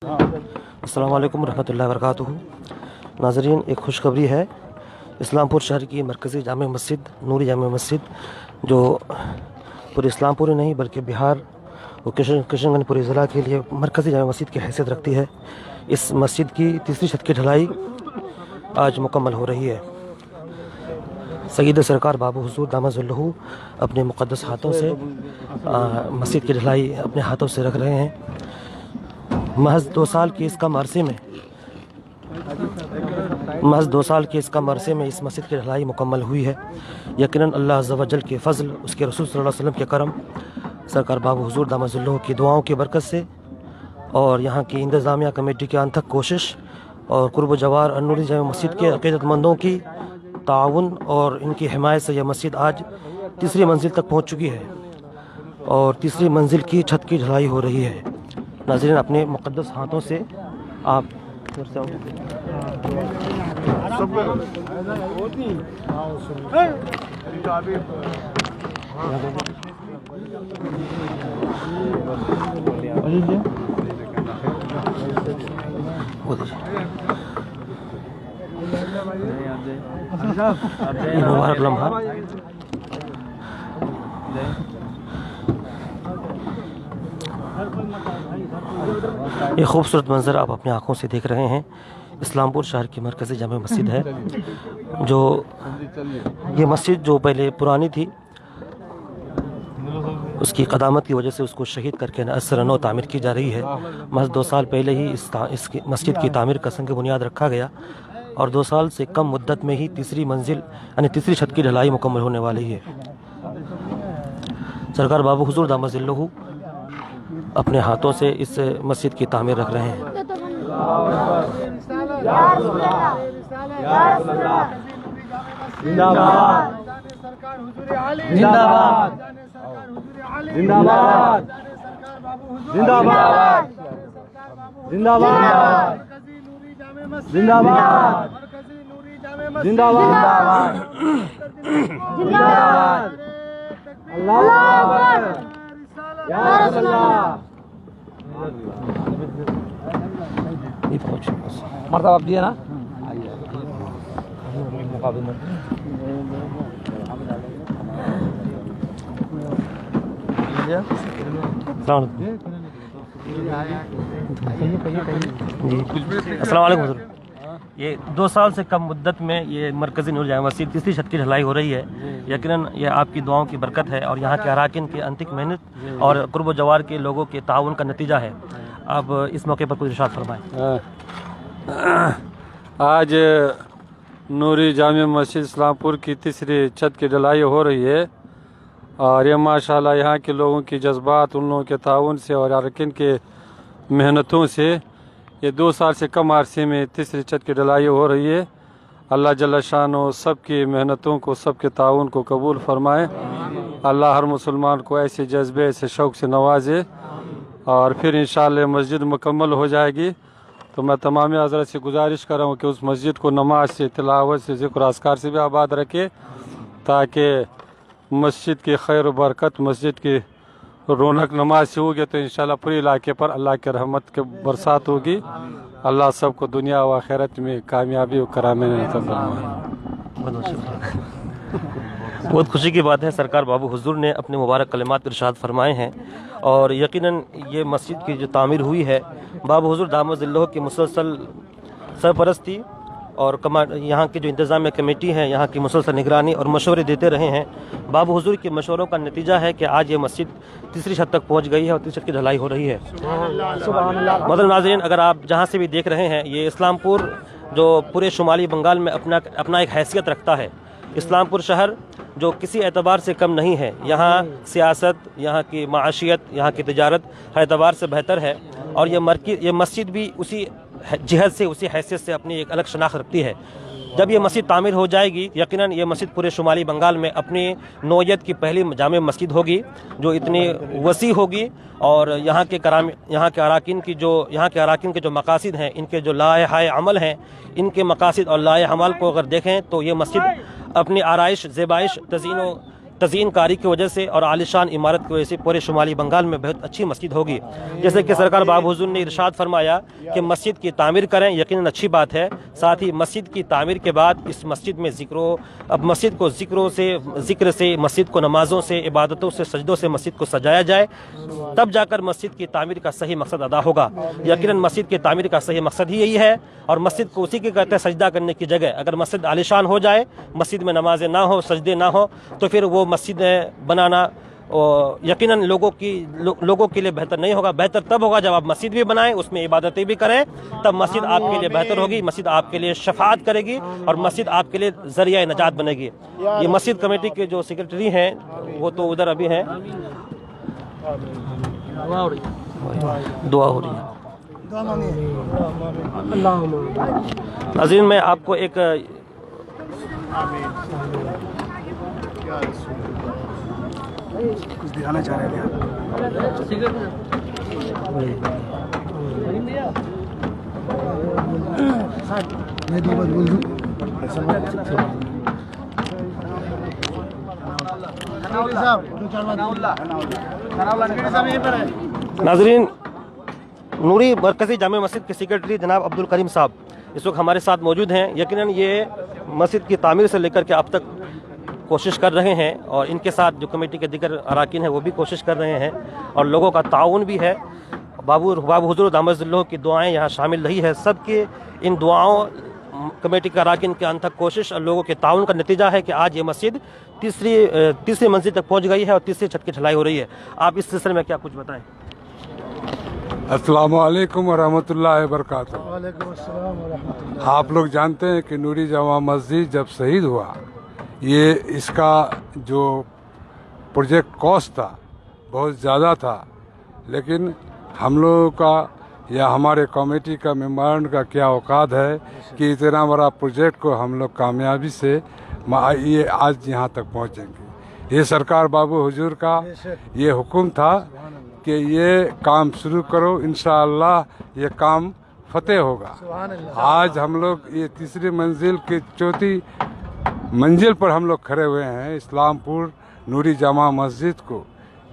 अस्सलाम वालेकुम रहमतुल्लाहि व बरकातुहू। नाज़रीन, एक खुशखबरी है। इस्लामपुर शहर की मरकज़ी जामे मस्जिद नूरी जामे मस्जिद, जो पूरे इस्लामपुर ही नहीं बल्कि बिहार और किशनगंज पूरे ज़िला के लिए मरकज़ी जामे मस्जिद की हैसियत रखती है, इस मस्जिद की तीसरी छत की ढलाई आज मुकम्मल हो रही है। सईद सरकार बाबू हुज़ूर दामद ज़िल्लुहु अपने मुक़द्दस हाथों से मस्जिद की ढलाई अपने हाथों से रख रहे हैं। महज 2 साल के इस कम अरसे में इस मस्जिद की ढलाई मुकम्मल हुई है। यकीनन अल्लाह अज़्ज़ा व जल के फ़ज़ल, उसके रसूल सल्लल्लाहु अलैहि वसल्लम के करम, सरकार बाबू हुज़ूर दामद ज़िल्लुहु की दुआओं की बरकत से और यहाँ की इंतज़ामिया कमेटी की अनथक कोशिश और कुर्ब जवार नूरी जामे मस्जिद के अक़ीदतमंदों की ताउन और इनकी हिमायत से यह मस्जिद आज तीसरी मंजिल तक पहुँच चुकी है और तीसरी मंजिल की छत की ढलाई हो रही है। नाज़रीन, अपने मुक़द्दस हाथों से आप मुबारक लम्हा ये खूबसूरत मंज़र आप अपनी आँखों से देख रहे हैं। इस्लामपुर शहर की मरकज़ी जामे मस्जिद है। जो ये मस्जिद जो पहले पुरानी थी, उसकी क़दामत की वजह से उसको शहीद करके असर नौ तामीर की जा रही है। महज 2 साल पहले ही इस मस्जिद की तामीर का संग बुनियाद रखा गया और 2 साल से कम मुद्दत में ही तीसरी मंजिल यानी तीसरी छत की ढलाई मुकम्मल होने वाली है। सरकार बाबू हुज़ूर दामद ज़िल्लुहु अपने हाथों से इस मस्जिद की तामीर रख रहे हैं। मरतबा आप दिए ना। अस्सलाम वालेकुम हुज़ूर। ये 2 साल से कम मुद्दत में ये मरकज़ी नूर जामे मस्जिद तीसरी छत की ढलाई हो रही है। यकीनन ये आपकी दुआओं की बरकत है और यहाँ के अराकीन की अंतिक मेहनत और कुर्ब जवार के लोगों के ताउन का नतीजा है। आप इस मौके पर कुछ इरशाद फरमाएं। आज नूरी जामे मस्जिद इस्लामपुर की तीसरी छत की ढलाई हो रही है और ये माशाल्लाह यहाँ के लोगों की जज्बात, उन लोगों के ताउन से और अरकान के मेहनतों से ये 2 साल से कम अरसे में तीसरी छत की ढलाई हो रही है। अल्लाह जल्ल शानो सब की मेहनतों को, सब के ताउन को कबूल फरमाए। अल्लाह हर मुसलमान को ऐसे जज्बे, ऐसे शौक़ से नवाजे और फिर इंशाअल्लाह मस्जिद मुकम्मल हो जाएगी। तो मैं तमाम हज़रत से गुजारिश कर रहा हूँ कि उस मस्जिद को नमाज से, तिलावत से, ज़िक्र अस्कार से भी आबाद रखे, ताकि मस्जिद की खैर व बरकत, मस्जिद की रौनक नमाज से होगी तो इंशाअल्लाह पूरे इलाके पर अल्लाह के रहमत के बरसात होगी। अल्लाह सबको दुनिया व आखिरत में कामयाबी और करामे नसीब फरमाए। बहुत खुशी की बात है, सरकार बाबू हुज़ूर ने अपने मुबारक कलिमात इरशाद फरमाए हैं और यकीनन ये मस्जिद की जो तामीर हुई है, बाबू हुज़ूर दामद ज़िल्लुहु की मुसलसल सरपरस्ती और यहाँ की जो इंतज़ामिया कमेटी है, यहाँ की मुसलसल निगरानी और मशवरे देते रहे हैं। बाबू हुज़ूर के मशवरों का नतीजा है कि आज ये मस्जिद तीसरी छत तक पहुँच गई है और तीसरी छत की ढलाई हो रही है। मतलब नाज़रीन, अगर आप जहाँ से भी देख रहे हैं, ये इस्लामपुर जो पूरे शुमाली बंगाल में अपना एक हैसियत रखता है। इस्लामपुर शहर जो किसी एतबार से कम नहीं है, यहाँ सियासत, यहाँ की माशियत, यहाँ की तिजारत हर एतबार से बेहतर है और ये मस्जिद भी उसी जिहद से, उसी हैसियत से अपनी एक अलग शनाख्त रखती है। जब ये मस्जिद तामीर हो जाएगी, यकीनन ये मस्जिद पूरे शुमाली बंगाल में अपनी नौयत की पहली जामे मस्जिद होगी जो इतनी वसी होगी और यहाँ के अराकीन के जो मकासिद हैं, इनके जो लाए अमल हैं, इनके मकासिद और लाए अमल को अगर देखें तो ये मस्जिद अपनी आराइश, ज़ेबाइश, तज़ीन कारी की वजह से और आलिशान इमारत की वजह से पूरे शुमाली बंगाल में बहुत अच्छी मस्जिद होगी। जैसे कि सरकार बाबू हुज़ूर ने इरशाद फरमाया कि मस्जिद की तामीर करें, यकीनन अच्छी बात है। साथ ही मस्जिद की तामीर के बाद इस मस्जिद में अब मस्जिद को ज़िक्र से मस्जिद को नमाज़ों से, इबादतों से, सजदों से मस्जिद को सजाया जाए, तब जाकर मस्जिद की तामीर का सही मकसद अदा होगा। यकीनन मस्जिद की तामीर का सही मकसद ही यही है। और मस्जिद को उसी के कहते हैं सजदा करने की जगह। अगर मस्जिद आलिशान हो जाए, मस्जिद में नमाजें ना हो, सजदे ना हो, तो फिर वो मस्जिद बनाना यकीनन लोगों के लिए बेहतर नहीं होगा। बेहतर तब होगा जब आप मस्जिद भी बनाएं, उसमें इबादतें भी करें, तब मस्जिद आपके लिए बेहतर होगी, मस्जिद आपके लिए शफाअत करेगी और मस्जिद आपके लिए ज़रिया नजात बनेगी। ये मस्जिद कमेटी के जो सेक्रेटरी हैं वो तो उधर अभी हैं, दुआ हो रही है। नाज़रीन, मैं आपको एक कुछ दिखाना चाह रहे थे। नाज़रीन, नूरी मरकज़ी जामे मस्जिद के सेक्रेटरी जनाब अब्दुल करीम साहब इस वक्त हमारे साथ मौजूद हैं। यकीनन ये मस्जिद की तामीर से लेकर के अब तक कोशिश कर रहे हैं और इनके साथ जो कमेटी के दीगर अराकीन हैं वो भी कोशिश कर रहे हैं और लोगों का ताउन भी है। बाबू हुज़ूर दामद की दुआएं यहाँ शामिल रही है। सबके इन दुआओं, कमेटी के अराकीन के अनथक कोशिश और लोगों के ताउन का नतीजा है कि आज ये मस्जिद तीसरी मंजिल तक पहुँच गई है और तीसरी छत की ढलाई हो रही है। आप इस सिलसिले में क्या कुछ बताएँ? अस्सलाम वालेकुम वरहमतुल्लाहि वबरकातुहू। आप लोग जानते हैं कि नूरी जामा मस्जिद जब शहीद हुआ, ये इसका जो प्रोजेक्ट कॉस्ट था बहुत ज़्यादा था, लेकिन हम लोगों का या हमारे कमेटी का मेंबरन का क्या औकात है कि इतना बड़ा प्रोजेक्ट को हम लोग कामयाबी से ये आज यहाँ तक पहुँचेंगे। ये सरकार बाबू हुजूर का ये हुक्म था कि ये काम शुरू करो, इंशाअल्लाह ये काम फतेह होगा। आज हम लोग ये तीसरी मंजिल की चौथी मंजिल पर हम लोग खड़े हुए हैं। इस्लामपुर नूरी जामा मस्जिद को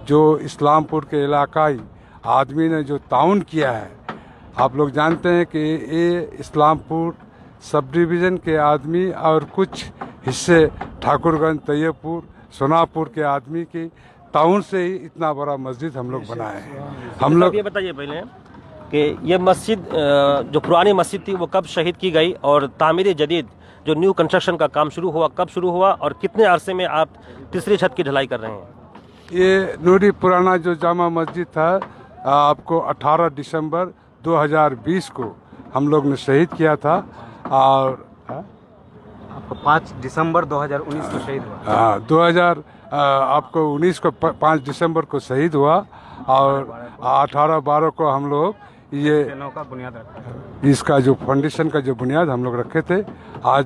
जो इस्लामपुर के इलाकाई आदमी ने जो ताउन किया है, आप लोग जानते हैं कि ये इस्लामपुर सब डिवीज़न के आदमी और कुछ हिस्से ठाकुरगंज, तैयबपुर, सोनापुर के आदमी की ताउन से ही इतना बड़ा मस्जिद हम लोग बनाए हैं। हम लोग ये बताइए पहले कि ये मस्जिद जो पुरानी मस्जिद थी वो कब शहीद की गई और तामीर जदीद जो न्यू कंस्ट्रक्शन का काम शुरू हुआ कब शुरू हुआ और कितने अरसे में आप तीसरी छत की ढलाई कर रहे हैं? ये नूरी पुराना जो जामा मस्जिद था आपको 18 दिसंबर 2020 को हम लोग ने शहीद किया था और आपको 5 दिसंबर 2019 को शहीद हुआ। हाँ, 2019 को 5 दिसंबर को शहीद हुआ और 18-12 को हम लोग ये का बुनियाद रखा। इसका जो फाउंडेशन का जो बुनियाद हम लोग रखे थे। आज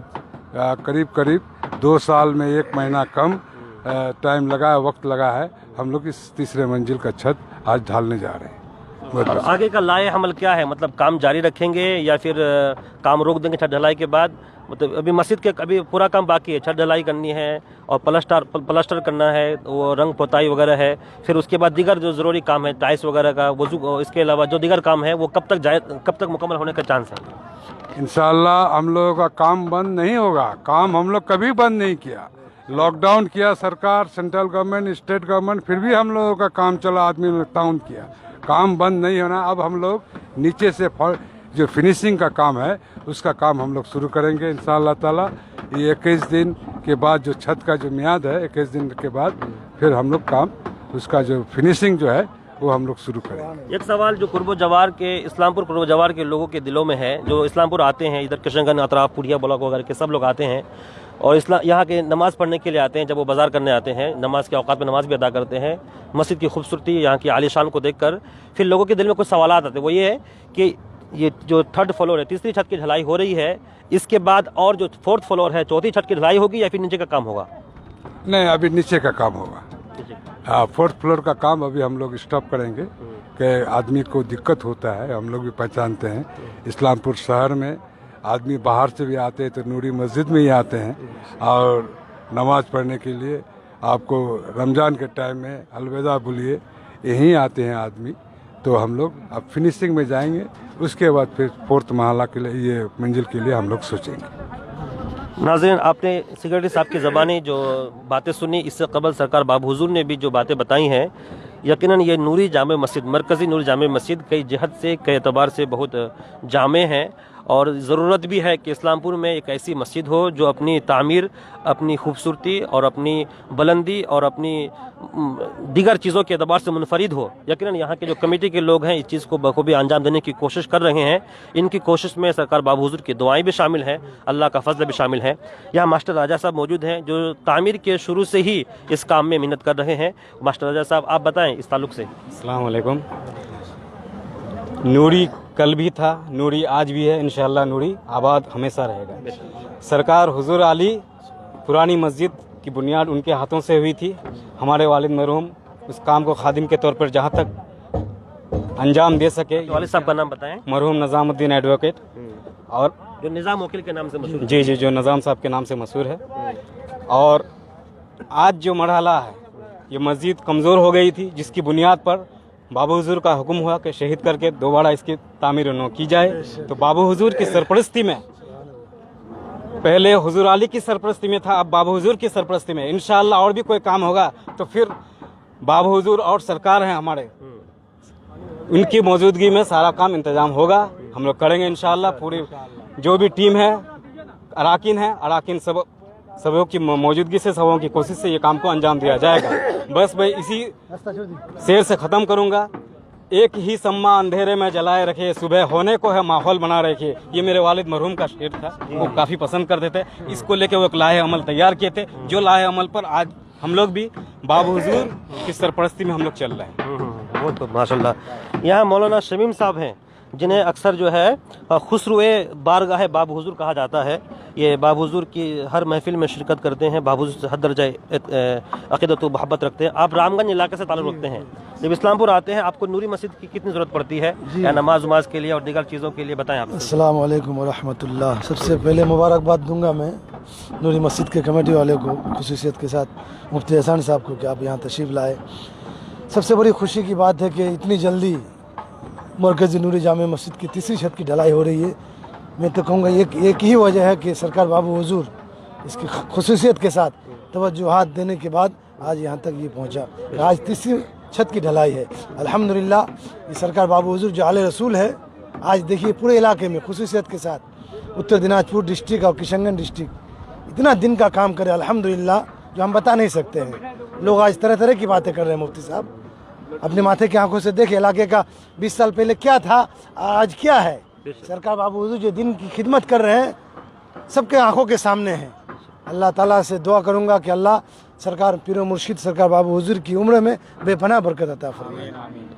करीब 2 साल में 1 महीना कम टाइम लगा है, वक्त लगा है। हम लोग इस तीसरे मंजिल का छत आज ढालने जा रहे हैं। और आगे का लाए हमल क्या है? मतलब काम जारी रखेंगे या फिर काम रोक देंगे छत ढलाई के बाद? मतलब अभी मस्जिद के अभी पूरा काम बाकी है, छत ढलाई करनी है और प्लास्टर करना है, वो रंग पोताई वगैरह है, फिर उसके बाद दीगर जो ज़रूरी काम है टाइल्स वगैरह का, वजू, इसके अलावा जो दीगर काम है वो कब तक मुकम्मल होने का चांस है? इंशाअल्लाह हम लोगों का काम बंद नहीं होगा। काम हम लोग कभी बंद नहीं किया। लॉकडाउन किया सरकार, सेंट्रल गवर्नमेंट, स्टेट गवर्नमेंट, फिर भी हम लोगों का काम चला, आदमी ने ताउन किया। काम बंद नहीं होना। अब हम लोग नीचे से जो फिनिशिंग का काम है उसका काम हम लोग शुरू करेंगे इंशाअल्लाह ताला। ये 21 दिन के बाद जो छत का जो मियाद है, 21 दिन के बाद फिर हम लोग काम उसका जो फिनिशिंग जो है वो हम लोग शुरू करेंगे। एक सवाल जो कुर्बो जवार के इस्लामपुर कुर्बो जवार के लोगों के दिलों में है, जो इस्लामपुर आते हैं, इधर किशनगंज, अतराफ, पुड़िया ब्लॉक वगैरह के सब लोग आते हैं और यहाँ के नमाज़ पढ़ने के लिए आते हैं। जब वो बाज़ार करने आते हैं, नमाज के औकात में नमाज भी अदा करते हैं। मस्जिद की खूबसूरती, यहाँ की आलीशान को देखकर फिर लोगों के दिल में कुछ सवालात आते हैं। वो ये है कि ये जो 3rd फ्लोर है, तीसरी छत की ढलाई हो रही है, इसके बाद और जो 4th फ्लोर है, चौथी छत की ढलाई होगी या फिर नीचे का काम होगा? नहीं, अभी नीचे का काम होगा। हाँ, 4th फ्लोर का काम अभी हम लोग स्टॉप करेंगे कि आदमी को दिक्कत होता है। हम लोग भी पहचानते हैं, इस्लामपुर शहर में आदमी बाहर से भी आते हैं तो नूरी मस्जिद में ही आते हैं और नमाज पढ़ने के लिए आपको रमज़ान के टाइम में अलविदा बोलिए, यहीं आते हैं आदमी। तो हम लोग अब फिनिशिंग में जाएंगे, उसके बाद फिर 4th महला के लिए, ये मंजिल के लिए हम लोग सोचेंगे। नाज़रीन, आपने सेक्रेटरी साहब की ज़बानी जो बातें सुनी, इससे कबल सरकार बाबू हुजूर ने भी जो बातें बताई हैं, यकीनन ये नूरी जामे मस्जिद, मरकज़ी नूरी जामे मस्जिद कई जहत से, कई एतबार से बहुत जामे हैं और ज़रूरत भी है कि इस्लामपुर में एक ऐसी मस्जिद हो जो अपनी तामीर, अपनी खूबसूरती और अपनी बुलंदी और अपनी दीगर चीज़ों के एतबार से मुनफरिद हो। यकीनन यहाँ के जो कमेटी के लोग हैं इस चीज़ को बखूबी अंजाम देने की कोशिश कर रहे हैं। इनकी कोशिश में सरकार बाबू हुजूर की दुआएं भी शामिल हैं, अल्लाह का फजल भी शामिल है। यहाँ मास्टर राजा साहब मौजूद हैं जो तामीर के शुरू से ही इस काम में मेहनत कर रहे हैं। मास्टर राजा साहब, आप बताएँ इस ताल्लुक़ से। अस्सलाम वालेकुम। नूरी कल भी था, नूरी आज भी है, इंशाअल्लाह नूरी आबाद हमेशा रहेगा। सरकार हुजूर आली पुरानी मस्जिद की बुनियाद उनके हाथों से हुई थी। हमारे वालिद मरहूम उस काम को खादिम के तौर पर जहाँ तक अंजाम दे सके। वालिद साहब का नाम बताएं। मरहूम निज़ामुद्दीन एडवोकेट, और जो निज़ाम वकील के नाम से मशहूर है। जी, जो निज़ाम साहब के नाम से मशहूर है। और आज जो मरहला है, ये मस्जिद कमज़ोर हो गई थी, जिसकी बुनियाद पर बाबू हुजूर का हुक्म हुआ कि शहीद करके दोबारा इसकी तामीर नौ की जाए। तो बाबू हुजूर की सरपरस्ती में, पहले हुजूर अली की सरपरस्ती में था, अब बाबू हुजूर की सरपरस्ती में इंशाअल्लाह और भी कोई काम होगा तो फिर बाबू हुजूर और सरकार हैं हमारे, उनकी मौजूदगी में सारा काम इंतजाम होगा। हम लोग करेंगे इंशाअल्लाह। पूरी जो भी टीम है, अराकीन सबों की मौजूदगी से, सबों की कोशिश से ये काम को अंजाम दिया जाएगा। बस मैं इसी शेर से ख़त्म करूँगा, एक ही सम्मा अंधेरे में जलाए रखे, सुबह होने को है माहौल बना रखे। ये मेरे वालिद मरहूम का शेर था, वो काफ़ी पसंद करते थे। इसको लेके वो एक लाहे अमल तैयार किए थे, जो लाहे अमल पर आज हम लोग भी बाबू हुजूर की सरपरस्ती में हम लोग चल रहे हैं। वो तो माशाल्लाह। यहाँ मौलाना शमीम साहब हैं, जिन्हें अक्सर जो है खुसरुए बारगाह बाबू हुजूर कहा जाता है। ये बाबू हुजूर की हर महफिल में शिरकत करते हैं, बाबू हुजूर से हद दर्जा अक़ीदत व मोहब्बत रखते हैं। आप रामगंज इलाके से ताल्लुक़ रखते हैं, जब इस्लामपुर आते हैं आपको नूरी मस्जिद की कितनी ज़रूरत पड़ती है या नमाज वमाज के लिए और दीगर चीज़ों के लिए, बताएं आप। अस्सलाम वालेकुम व रहमतुल्लाह। सबसे पहले मुबारकबाद दूंगा मैं नूरी मस्जिद के कमेटी वाले को, खुसूसियत के साथ मुफ्ती एहसान साहब को कि आप यहाँ तशरीफ़ लाए। सबसे बड़ी खुशी की बात है कि इतनी जल्दी मरकज़ी नूरी जामे मस्जिद की तीसरी छत की ढलाई हो रही है। मैं तो कहूँगा एक ही वजह है कि सरकार बाबू हुजूर इसकी खुसूसियत के साथ तवज्जुहात देने के बाद आज यहाँ तक ये पहुँचा। आज तीसरी छत की ढलाई है, अल्हम्दुलिल्लाह। ये सरकार बाबू हुजूर जो आले रसूल है, आज देखिए पूरे इलाके में खुसूसियत के साथ उत्तर दिनाजपुर डिस्ट्रिक्ट और किशनगंज डिस्ट्रिक्ट इतना दिन का काम करे, अल्हम्दुलिल्लाह, जो हम बता नहीं सकते हैं। लोग आज तरह तरह की बातें कर रहे हैं। मुफ्ती साहब अपने माथे की आंखों से देखे इलाके का 20 साल पहले क्या था, आज क्या है। सरकार बाबू हुजूर जो दिन की खिदमत कर रहे हैं, सबके आंखों के सामने हैं। अल्लाह ताला से दुआ करूंगा कि अल्लाह सरकार पीर मुर्शिद सरकार बाबू हुजूर की उम्र में बेपनाह बरकत अता फरमाए।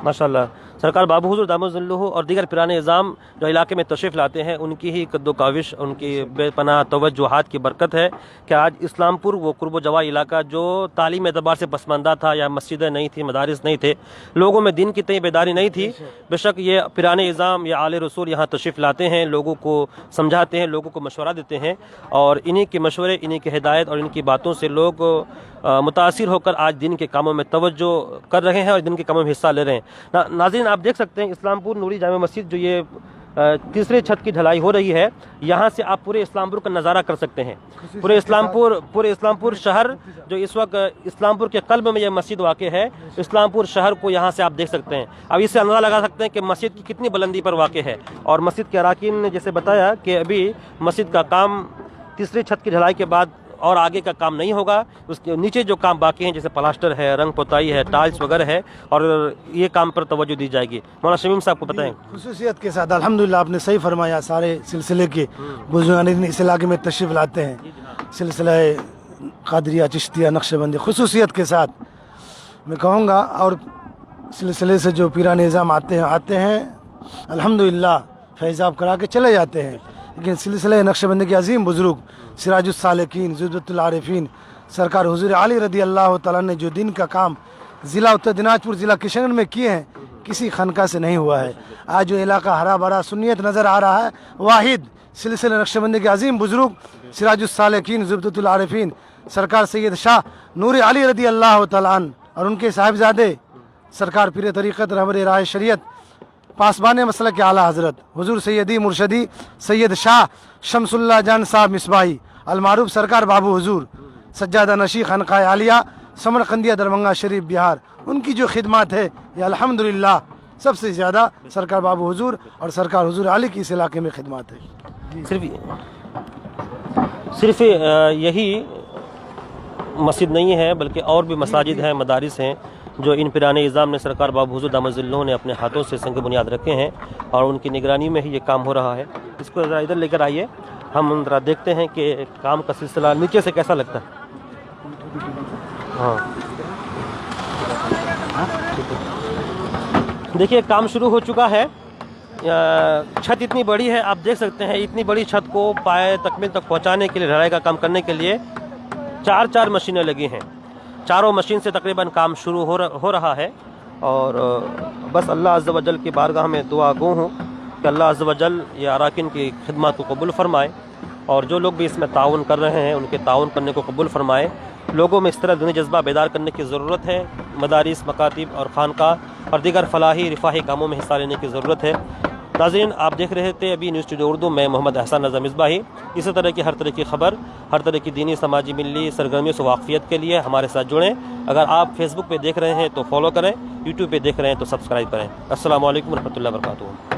माशाल्लाह। सरकार बाबू हुजूर दामोज़िल्लुहु और दीगर पिराने निज़ाम जो इलाके में तशरीफ़ लाते हैं, उनकी ही कद्दो काविश, उनकी बेपनाह तवज्जुहात की बरकत है कि आज इस्लामपुर वो कुर्ब जवा इलाका जो तालीम एतबार से पसमानदा था, या मस्जिदें नहीं थी, मदारिस नहीं थे, लोगों में दिन की तय बेदारी नहीं थी। बेशक ये पिराने निज़ाम या आले रसूल यहाँ तशरीफ़ लाते हैं, लोगों को समझाते हैं, लोगों को मशवरा देते हैं, और इन्हीं के मशवरे, इन्हीं की हिदायत और इनकी बातों से लोग मुतासिर होकर आज दिन के कामों में तवज्जो कर रहे हैं और दिन के कामों में हिस्सा ले रहे हैं। नाज़रीन, आप देख सकते हैं इस्लामपुर नूरी जामे मस्जिद जो ये तीसरे छत की ढलाई हो रही है, यहाँ से आप पूरे इस्लामपुर का नज़ारा कर सकते हैं। पूरे इस्लामपुर शहर जो इस वक्त इस्लामपुर के कल्ब में यह मस्जिद वाक़ है, इस्लामपुर शहर को यहाँ से आप देख सकते हैं। अब इससे अंदाज़ा लगा सकते हैं कि मस्जिद की कितनी बुलंदी पर वाक़ है। और मस्जिद के अराकीन ने जैसे बताया कि अभी मस्जिद का काम तीसरी छत की ढलाई के बाद और आगे का काम नहीं होगा, उसके नीचे जो काम बाकी हैं जैसे प्लास्टर है, रंग पोताई है, टाइल्स वगैरह है, और ये काम पर तवज्जो दी जाएगी। मौलाना शमीम साहब को बताएं। खुसूसियत के साथ अल्हम्दुलिल्लाह आपने सही फरमाया। सारे सिलसिले के बुजुर्ग इस इलाके में तशरीफ़ लाते हैं, सिलसिला कादरिया, चिश्तिया, नक्शबंदी, खुसूसियत के साथ मैं कहूँगा। और सिलसिले से जो पीराने निज़ाम आते हैं अल्हम्दुलिल्लाह फैज़ाब करा के चले जाते हैं। लेकिन सिलसिले नक्शबंदी के अजीम बुजुर्ग सिराजुस सालिकीन ज़ुबदतुल आरिफीन सरकार हुजूर अली रदी अल्लाह तआला ने जो दिन का काम ज़िला उत्तर दिनाजपुर, ज़िला किशनगंज में किए हैं, किसी खनका से नहीं हुआ है। आज जो इलाका हरा भरा सुन्नियत नज़र आ रहा है, वाहिद सिलसिले नक्शबंदी के अजीम बुजुर्ग सिराजुस सालिकीन ज़ुबदतुल आरिफीन सरकार सैयद शाह नूर अली रदी अल्लाह तआला अन्हु और उनके साहिबजादे सरकार पीर तरीक़त रहबर राय शरीयत पासबान मसलक के आला हज़रत हुजूर सैयदी मुर्शदी सैयद शाह शमसुल्लाह जान साहब मिसबाही अलमारूफ सरकार बाबू हुजूर सज्जादा नशी खानकाह आलिया समरकंदिया दरभंगा शरीफ बिहार, उनकी जो खिदमत है ये अल्हम्दुलिल्लाह सबसे ज़्यादा सरकार बाबू हुजूर और सरकार हुजूर अली की इस इलाके में खिदमत है। सिर्फ यही मस्जिद नहीं है बल्कि और भी मसाजिद हैं, मदारिस हैं जो इन पिराने निज़ाम ने सरकार बाबू हुजूर दामद ज़िल्लुहु ने अपने हाथों से संग बुनियाद रखे हैं और उनकी निगरानी में ही ये काम हो रहा है। इसको ज़रा इधर लेकर आइए, हम ज़रा देखते हैं कि काम का सिलसिला नीचे से कैसा लगता है। हाँ देखिए काम शुरू हो चुका है। छत इतनी बड़ी है, आप देख सकते हैं इतनी बड़ी छत को पाए तकमील तक पहुंचाने के लिए, ढलाई का काम करने के लिए चार मशीनें लगी हैं। चारों मशीन से तकरीबन काम शुरू हो रहा है और बस अल्लाह अज़्ज़ व जल की बारगाह में दुआ गो हूँ कि अल्लाह अज़्ज़ व जल ये अराकिन की खिदमत को कबूल फरमाए और जो लोग भी इसमें ताउन कर रहे हैं उनके ताउन करने को कबूल फरमाए। लोगों में इस तरह दीनी जज्बा बेदार करने की ज़रूरत है। मदारिस, मकातिब और खानका और दीगर फलाही रिफाही कामों में हिस्सा लेने की ज़रूरत है। नाज़रीन, आप देख रहे थे अभी न्यूज़ स्टूडियो उर्दू में मोहम्मद एहसान रज़ा मिसबाही। इसी तरह की हर तरह की खबर, हर तरह की दीनी, समाजी, मिली सरगर्मियों से वाक़फ़ियत के लिए हमारे साथ जुड़ें। अगर आप फेसबुक पे देख रहे हैं तो फॉलो करें, यूट्यूब पे देख रहे हैं तो सब्सक्राइब करें। अस्सलामु अलैकुम रहमतुल्लाहि व बरकातुहू।